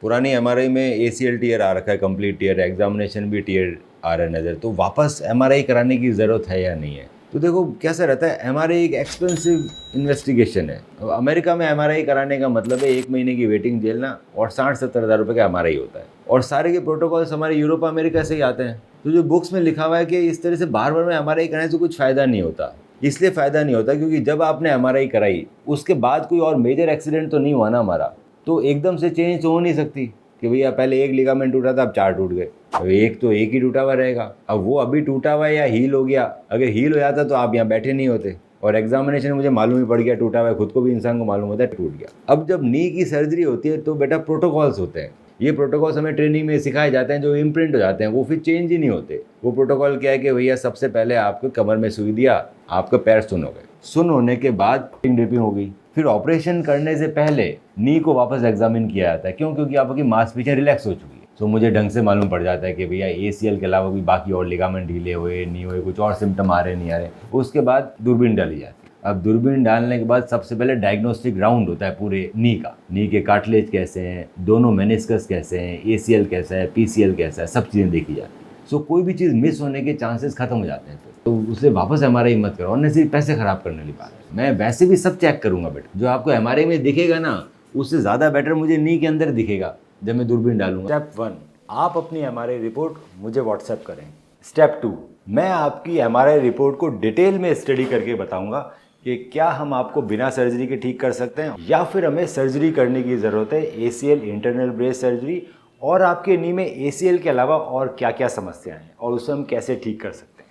पुरानी एमआरआई में ACL tear आ रखा है, कंप्लीट टीयर, एग्जामिनेशन भी टीयर आ रहा है नज़र, तो वापस एमआरआई कराने की ज़रूरत है या नहीं है? तो देखो कैसा रहता है, एमआरआई एक एक्सपेंसिव इन्वेस्टिगेशन है। अब अमेरिका में एमआरआई कराने का मतलब है 1 महीने की वेटिंग झेलना और 60-70 हज़ार रुपये का एमआरआई होता है। और सारे के प्रोटोकॉल्स हमारे यूरोप अमेरिका से ही आते हैं। तो जो बुक्स में लिखा हुआ है कि इस तरह से बार बार में एमआरआई कराने से कुछ फ़ायदा नहीं होता। इसलिए फ़ायदा नहीं होता क्योंकि जब आपने एमआरआई कराई उसके बाद कोई और मेजर एक्सीडेंट तो नहीं हुआ ना हमारा, तो एकदम से चेंज तो हो नहीं सकती कि भैया पहले एक लिगामेंट टूटा था अब 4 टूट गए। अब एक तो एक ही टूटा हुआ रहेगा। अब वो अभी टूटा हुआ है या हील हो गया, अगर हील हो जाता तो आप यहाँ बैठे नहीं होते। और एग्जामिनेशन में मुझे मालूम ही पड़ गया टूटा हुआ है, खुद को भी इंसान को मालूम होता है टूट गया। अब जब नी की सर्जरी होती है तो बेटा प्रोटोकॉल्स होते हैं। ये प्रोटोकॉल्स हमें ट्रेनिंग में सिखाए जाते हैं जो इम्प्रिंट हो जाते हैं, वो फिर चेंज ही नहीं होते। वो प्रोटोकॉल क्या है कि भैया सबसे पहले आपको कमर में सुई दिया, आपके पैर सुन हो गए, सुन होने के बाद ड्रिपिंग हो गई, फिर ऑपरेशन करने से पहले नी को वापस एग्जामिन किया जाता है। क्यों? क्योंकि आपकी मांसपेशियां रिलैक्स हो चुकी है। तो मुझे ढंग से मालूम पड़ जाता है कि भैया एसीएल के अलावा भी बाकी और लिगामेंट ढीले हुए नहीं हुए, कुछ और सिम्टम आ रहे नहीं आ रहे। उसके बाद दूरबीन डाली जाती है। अब दूरबीन डालने के बाद सबसे पहले डायग्नोस्टिक राउंड होता है पूरे नी का। नी के कार्टिलेज कैसे हैं, दोनों मेनिस्कस कैसे हैं, एसीएल कैसा है, पीसीएल कैसा है, सब चीज़ें देखी जाती हैं। सो कोई भी चीज़ मिस होने के चांसेस खत्म हो जाते हैं। तो उसे वापस एमआरआई मत करो, और सिर्फ पैसे खराब करने वाली बात है। मैं वैसे भी सब चेक करूंगा बेटा, जो आपको एमआरआई में दिखेगा ना उससे ज़्यादा बेटर मुझे नी के अंदर दिखेगा जब मैं दूरबीन डालूंगा। स्टेप 1, आप अपनी एमआरआई रिपोर्ट मुझे व्हाट्सएप करें। स्टेप 2, मैं आपकी एमआरआई रिपोर्ट को डिटेल में स्टडी करके बताऊंगा कि क्या हम आपको बिना सर्जरी के ठीक कर सकते हैं या फिर हमें सर्जरी करने की ज़रूरत है, एसीएल इंटरनल ब्रेस सर्जरी, और आपके नी में एसीएल के अलावा और क्या क्या समस्याएं हैं और उसे हम कैसे ठीक कर सकते हैं।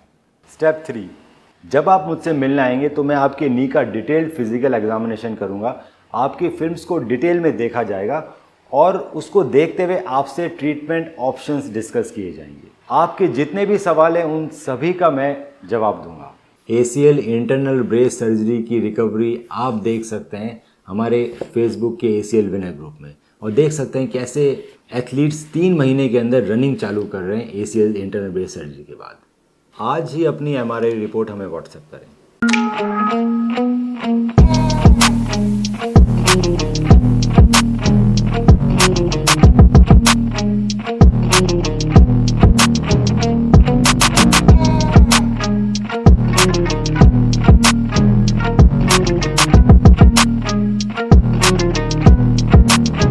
स्टेप 3, जब आप मुझसे मिलने आएंगे तो मैं आपके नी का डिटेल्ड फिजिकल एग्जामिनेशन करूंगा, आपकी फिल्म्स को डिटेल में देखा जाएगा और उसको देखते हुए आपसे ट्रीटमेंट ऑप्शंस डिस्कस किए जाएंगे। आपके जितने भी सवाल हैं उन सभी का मैं जवाब दूंगा। एसीएल इंटरनल ब्रेस सर्जरी की रिकवरी आप देख सकते हैं हमारे फेसबुक के एसीएल विनर ग्रुप में, और देख सकते हैं कैसे एथलीट्स 3 महीने के अंदर रनिंग चालू कर रहे हैं एसीएल इंटरनल ब्रेस सर्जरी के बाद। आज ही अपनी एमआरआई रिपोर्ट हमें व्हाट्सएप करें।